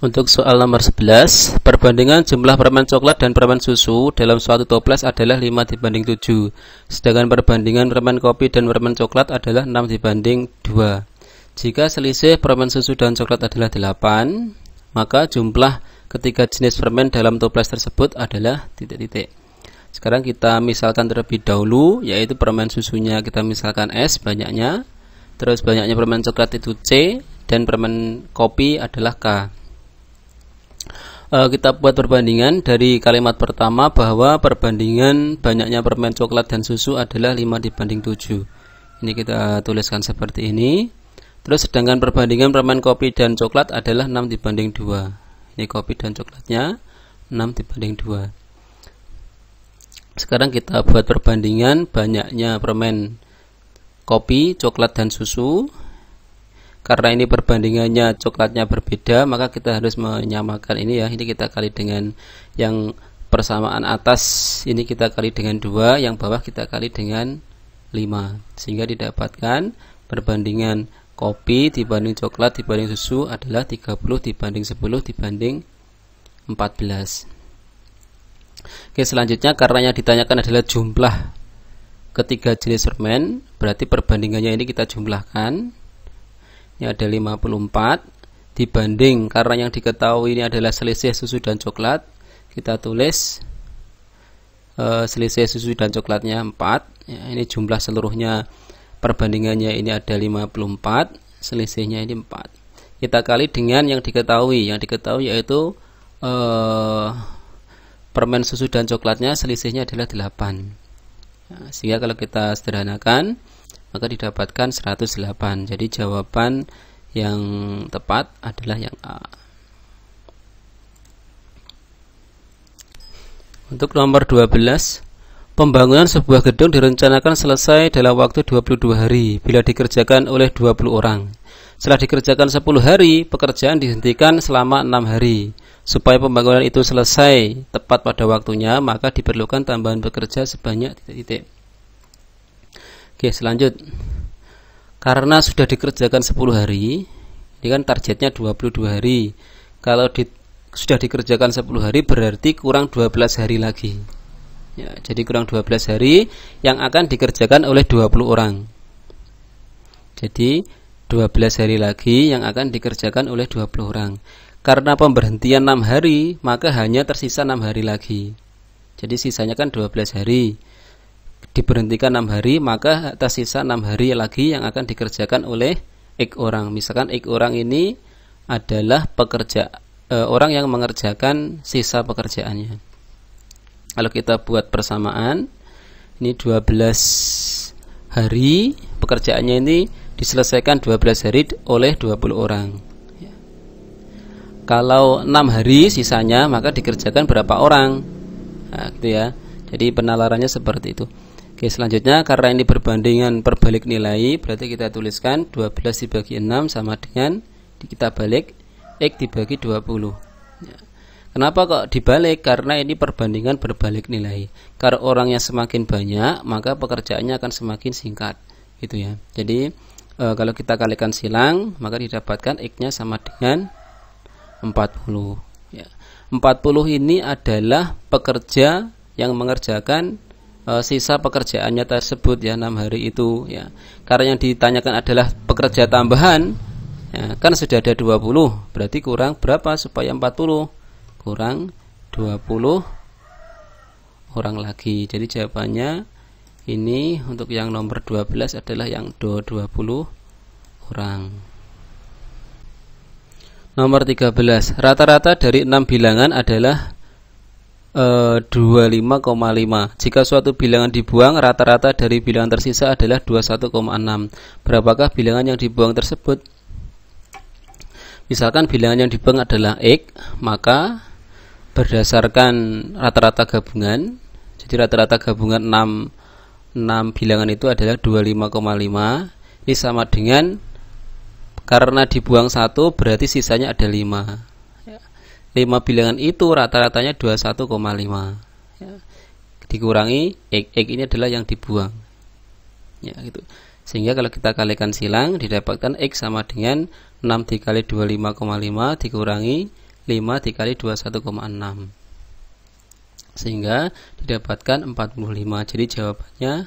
Untuk soal nomor 11, perbandingan jumlah permen coklat dan permen susu dalam suatu toples adalah 5:7. Sedangkan perbandingan permen kopi dan permen coklat adalah 6:2. Jika selisih permen susu dan coklat adalah 8, maka jumlah ketiga jenis permen dalam toples tersebut adalah titik-titik. Sekarang kita misalkan terlebih dahulu, yaitu permen susunya kita misalkan S banyaknya, terus banyaknya permen coklat itu C, dan permen kopi adalah K. Kita buat perbandingan dari kalimat pertama bahwa perbandingan banyaknya permen coklat dan susu adalah 5:7. Ini kita tuliskan seperti ini. Terus sedangkan perbandingan permen kopi dan coklat adalah 6:2. Ini kopi dan coklatnya 6:2. Sekarang kita buat perbandingan banyaknya permen kopi, coklat, dan susu. Karena ini perbandingannya coklatnya berbeda, maka kita harus menyamakan ini ya. Ini kita kali dengan yang persamaan atas, ini kita kali dengan 2, yang bawah kita kali dengan 5. Sehingga didapatkan perbandingan kopi dibanding coklat dibanding susu adalah 30:10:14. Oke, selanjutnya karena yang ditanyakan adalah jumlah ketiga jenis permen, berarti perbandingannya ini kita jumlahkan. Ini ada 54 dibanding, karena yang diketahui ini adalah selisih susu dan coklat, kita tulis selisih susu dan coklatnya 4 ya, ini jumlah seluruhnya perbandingannya ini ada 54, selisihnya ini 4. Kita kali dengan yang diketahui yaitu permen susu dan coklatnya selisihnya adalah 8 ya, sehingga kalau kita sederhanakan maka didapatkan 108. Jadi jawaban yang tepat adalah yang A. Untuk nomor 12, pembangunan sebuah gedung direncanakan selesai dalam waktu 22 hari bila dikerjakan oleh 20 orang. Setelah dikerjakan 10 hari, pekerjaan dihentikan selama 6 hari. Supaya pembangunan itu selesai tepat pada waktunya, maka diperlukan tambahan pekerja sebanyak titik-titik. Oke, selanjut. Karena sudah dikerjakan 10 hari, ini kan targetnya 22 hari. Kalau sudah dikerjakan 10 hari berarti kurang 12 hari lagi. Ya, jadi kurang 12 hari yang akan dikerjakan oleh 20 orang. Jadi 12 hari lagi yang akan dikerjakan oleh 20 orang. Karena pemberhentian 6 hari, maka hanya tersisa 6 hari lagi. Jadi sisanya kan 12 hari. Diberhentikan 6 hari, maka tersisa 6 hari lagi yang akan dikerjakan oleh X orang. Misalkan X orang ini adalah orang yang mengerjakan sisa pekerjaannya. Kalau kita buat persamaan, ini 12 hari, pekerjaannya ini diselesaikan 12 hari oleh 20 orang. Kalau 6 hari sisanya, maka dikerjakan berapa orang? Nah, gitu ya. Jadi penalarannya seperti itu. Oke, selanjutnya karena ini berbandingan perbalik nilai, berarti kita tuliskan 12 dibagi 6 sama dengan kita balik X dibagi 20 ya. Kenapa kok dibalik? Karena ini perbandingan berbalik nilai. Karena orangnya semakin banyak, maka pekerjaannya akan semakin singkat gitu ya. Jadi kalau kita kalikan silang, maka didapatkan X nya sama dengan 40 ya. 40 ini adalah pekerja yang mengerjakan sisa pekerjaannya tersebut ya, 6 hari itu ya. Karena yang ditanyakan adalah pekerja tambahan ya, kan sudah ada 20, berarti kurang berapa supaya 40? Kurang 20 orang lagi. Jadi jawabannya ini untuk yang nomor 12 adalah yang 20 orang. Nomor 13, rata-rata dari 6 bilangan adalah 25,5. Jika suatu bilangan dibuang, rata-rata dari bilangan tersisa adalah 21,6. Berapakah bilangan yang dibuang tersebut? Misalkan bilangan yang dibuang adalah X, maka berdasarkan rata-rata gabungan, jadi rata-rata gabungan 6 bilangan itu adalah 25,5. Ini sama dengan, karena dibuang 1 berarti sisanya ada 5. 5 bilangan itu rata-ratanya 21,5 ya. Dikurangi X ini adalah yang dibuang ya, gitu. Sehingga kalau kita kalikan silang, didapatkan X sama dengan 6 dikali 25,5 dikurangi 5 dikali 21,6 sehingga didapatkan 45. Jadi jawabannya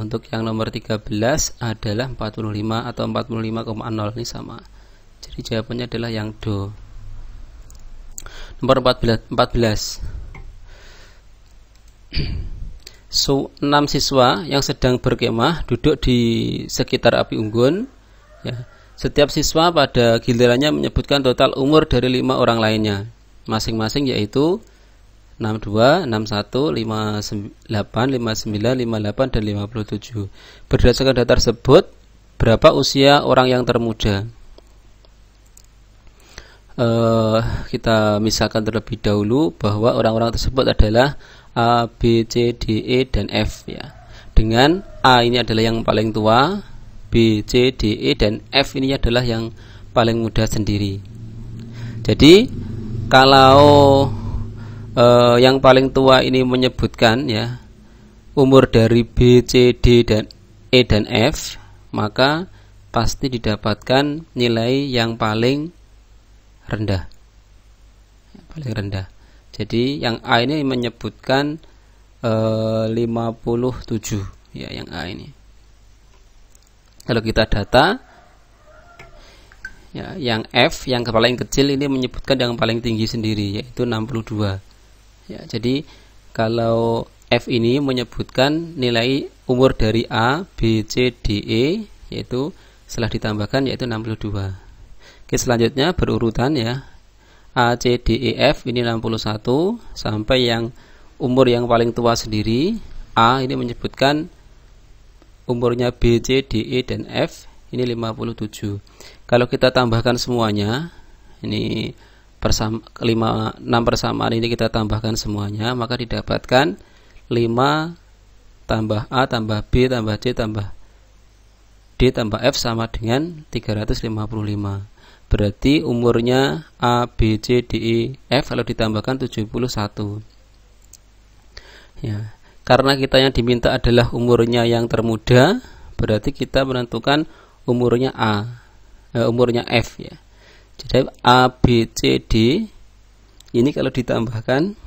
untuk yang nomor 13 adalah 45 atau 45,0, ini sama. Jadi jawabannya adalah yang do. Nomor 14. 6 siswa yang sedang berkemah duduk di sekitar api unggun. Ya. Setiap siswa pada gilirannya menyebutkan total umur dari 5 orang lainnya, masing-masing yaitu 62, 61, 58, 59, 58, dan 57. Berdasarkan data tersebut, berapa usia orang yang termuda? Kita misalkan terlebih dahulu bahwa orang-orang tersebut adalah A, B, C, D, E, dan F ya. Dengan A ini adalah yang paling tua, B, C, D, E, dan F ini adalah yang paling muda sendiri. Jadi kalau yang paling tua ini menyebutkan ya umur dari B, C, D, dan E, dan F, maka pasti didapatkan nilai yang paling rendah. Paling rendah. Jadi yang A ini menyebutkan 57 ya, yang A ini. Kalau kita data ya, yang F yang paling kecil ini menyebutkan yang paling tinggi sendiri yaitu 62. Ya, jadi kalau F ini menyebutkan nilai umur dari A, B, C, D, E yaitu setelah ditambahkan yaitu 62. Oke, selanjutnya berurutan ya. A, C, D, E, F ini 61 sampai yang umur yang paling tua sendiri A ini menyebutkan umurnya B, C, D, E, dan F ini 57. Kalau kita tambahkan semuanya, ini 6 persamaan ini kita tambahkan semuanya, maka didapatkan 5 tambah A tambah B tambah C tambah D tambah F sama dengan 355. Berarti umurnya A, B, C, D, E, F kalau ditambahkan 71. Ya, karena kita yang diminta adalah umurnya yang termuda, berarti kita menentukan umurnya umurnya F ya. Jadi A, B, C, D ini kalau ditambahkan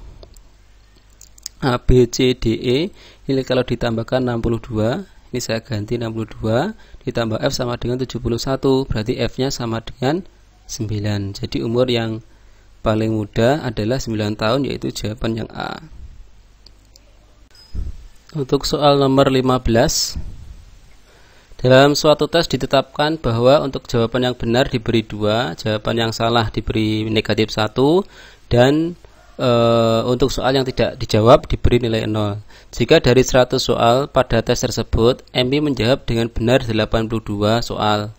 A, B, C, D, E ini kalau ditambahkan 62, ini saya ganti 62 ditambah F sama dengan 71, berarti F nya sama dengan 9. Jadi umur yang paling muda adalah 9 tahun, yaitu jawaban yang A. Untuk soal nomor 15, dalam suatu tes ditetapkan bahwa untuk jawaban yang benar diberi 2, jawaban yang salah diberi negatif 1, dan untuk soal yang tidak dijawab diberi nilai 0. Jika dari 100 soal pada tes tersebut MI menjawab dengan benar 82 soal,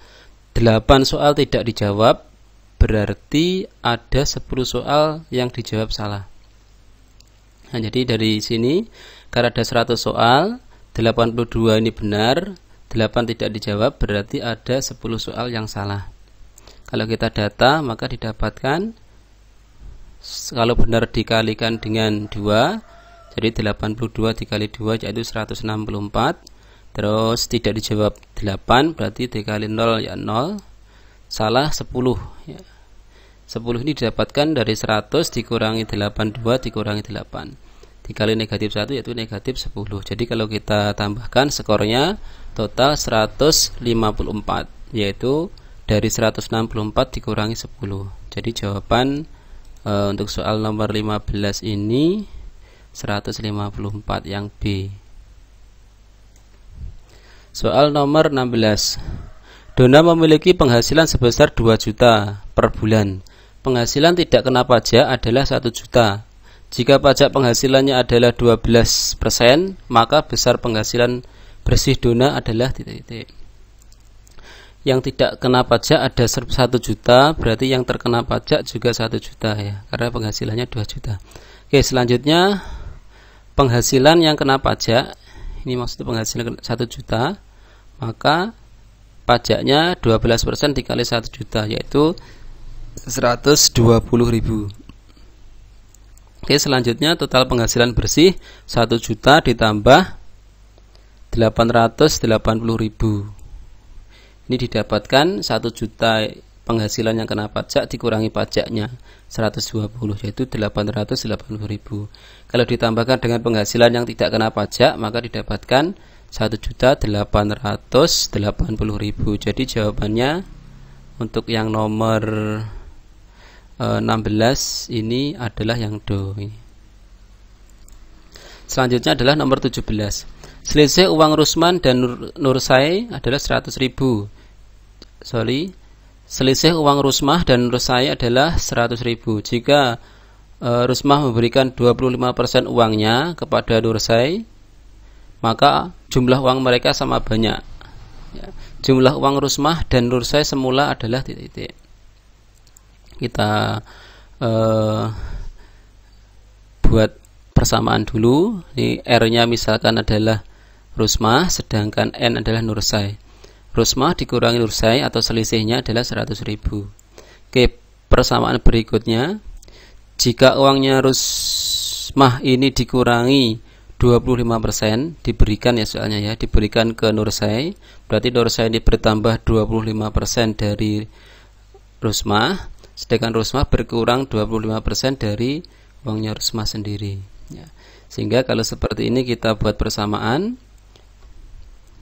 8 soal tidak dijawab, berarti ada 10 soal yang dijawab salah. Nah, jadi dari sini karena ada 100 soal, 82 ini benar, 8 tidak dijawab, berarti ada 10 soal yang salah. Kalau kita data, maka didapatkan kalau benar dikalikan dengan 2, jadi 82 dikali 2 yaitu 164. Terus tidak dijawab 8, berarti dikali 0 ya 0. Salah 10 ya. 10 ini didapatkan dari 100 dikurangi 82 dikurangi 8 dikali negatif 1 yaitu negatif 10. Jadi kalau kita tambahkan skornya total 154, yaitu dari 164 dikurangi 10. Jadi jawaban untuk soal nomor 15 ini 154 yang B. Soal nomor 16. Dona memiliki penghasilan sebesar 2 juta per bulan. Penghasilan tidak kena pajak adalah 1 juta. Jika pajak penghasilannya adalah 12%, maka besar penghasilan bersih Dona adalah titik-titik. Yang tidak kena pajak ada 1 juta, berarti yang terkena pajak juga 1 juta ya, karena penghasilannya 2 juta. Oke, selanjutnya penghasilan yang kena pajak, ini maksudnya penghasilan 1 juta, maka pajaknya 12% dikali 1 juta, yaitu 120.000. Oke, selanjutnya total penghasilan bersih 1 juta ditambah 880.000. Ini didapatkan 1 juta penghasilan yang kena pajak dikurangi pajaknya 120, yaitu 880.000. Kalau ditambahkan dengan penghasilan yang tidak kena pajak, maka didapatkan 1.880.000. Jadi jawabannya untuk yang nomor 16 ini adalah yang do. Selanjutnya adalah nomor 17. Selisih uang Rusman dan Nursai adalah 100.000. Selisih uang Rusmah dan Nursai adalah 100.000. Jika Rusmah memberikan 25% uangnya kepada Nursai, maka jumlah uang mereka sama banyak. Jumlah uang Rusmah dan Nursai semula adalah titik-titik. Kita buat persamaan dulu. Ini R-nya misalkan adalah Rusmah, sedangkan N adalah Nursai. Rusmah dikurangi Nursai atau selisihnya adalah 100.000. Oke, persamaan berikutnya, jika uangnya Rusmah ini dikurangi 25%, diberikan ya soalnya ya, diberikan ke Nursai, berarti Nursai ini bertambah 25% dari Rusmah, sedangkan Rusmah berkurang 25% dari uangnya Rusmah sendiri ya. Sehingga kalau seperti ini kita buat persamaan,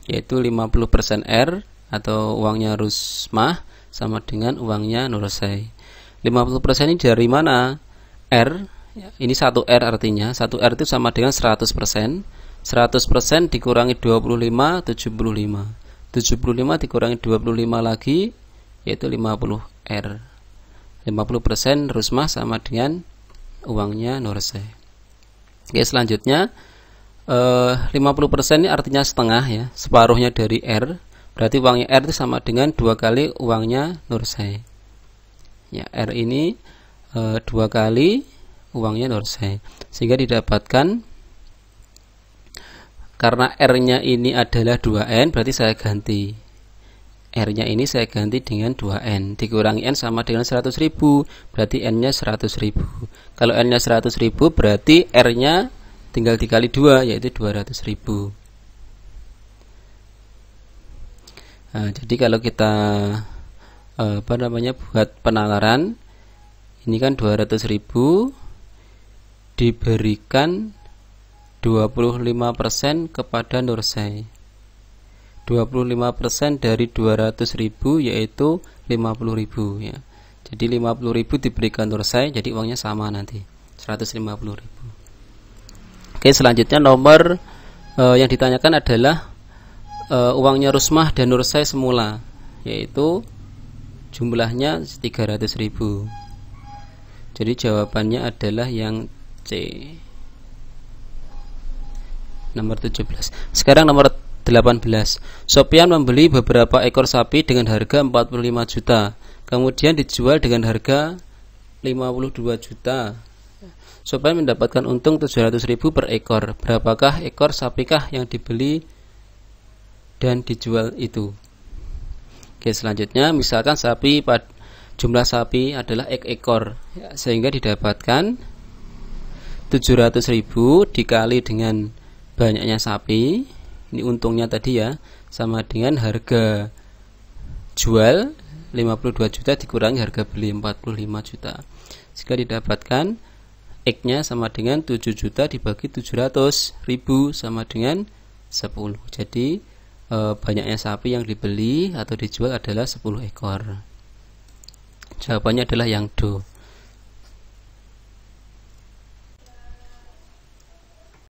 yaitu 50% R atau uangnya Rusmah sama dengan uangnya Nursai. 50% ini dari mana? R ya, ini 1 R artinya 1 R itu sama dengan 100%. 100% dikurangi 25, 75. 75 dikurangi 25 lagi, yaitu 50 R. 50% Rusmah sama dengan uangnya Nursai. Oke, selanjutnya 50% ini artinya setengah ya, separuhnya dari R. Berarti uangnya R itu sama dengan 2 kali uangnya Nursai. Ya, R ini 2 kali uangnya Nursai. Sehingga didapatkan, karena R-nya ini adalah 2N, berarti saya ganti. R-nya ini saya ganti dengan 2N. Dikurangi N sama dengan 100.000, berarti N-nya 100.000. Kalau N-nya 100.000, berarti R-nya tinggal dikali 2, yaitu 200.000. Nah, jadi kalau kita buat penalaran, ini kan 200.000 diberikan 25% kepada Nursai. 25% dari 200.000 yaitu 50.000 ya. Jadi 50.000 diberikan Nursai, jadi uangnya sama nanti 150.000. Oke, selanjutnya nomor yang ditanyakan adalah uangnya Rusmah dan Nursai semula, yaitu jumlahnya 300.000. Jadi jawabannya adalah yang C. Nomor 17. Sekarang nomor 18. Sopyan membeli beberapa ekor sapi dengan harga 45 juta, kemudian dijual dengan harga 52 juta. Sopyan mendapatkan untung 700.000 per ekor. Berapakah ekor sapikah yang dibeli dan dijual itu? Oke, selanjutnya misalkan jumlah sapi adalah X ekor ya, sehingga didapatkan 700.000 dikali dengan banyaknya sapi, ini untungnya tadi ya, sama dengan harga jual 52 juta dikurangi harga beli 45 juta, sehingga didapatkan X nya sama dengan 7 juta dibagi 700.000 sama dengan 10. Jadi banyaknya sapi yang dibeli atau dijual adalah 10 ekor. Jawabannya adalah yang do.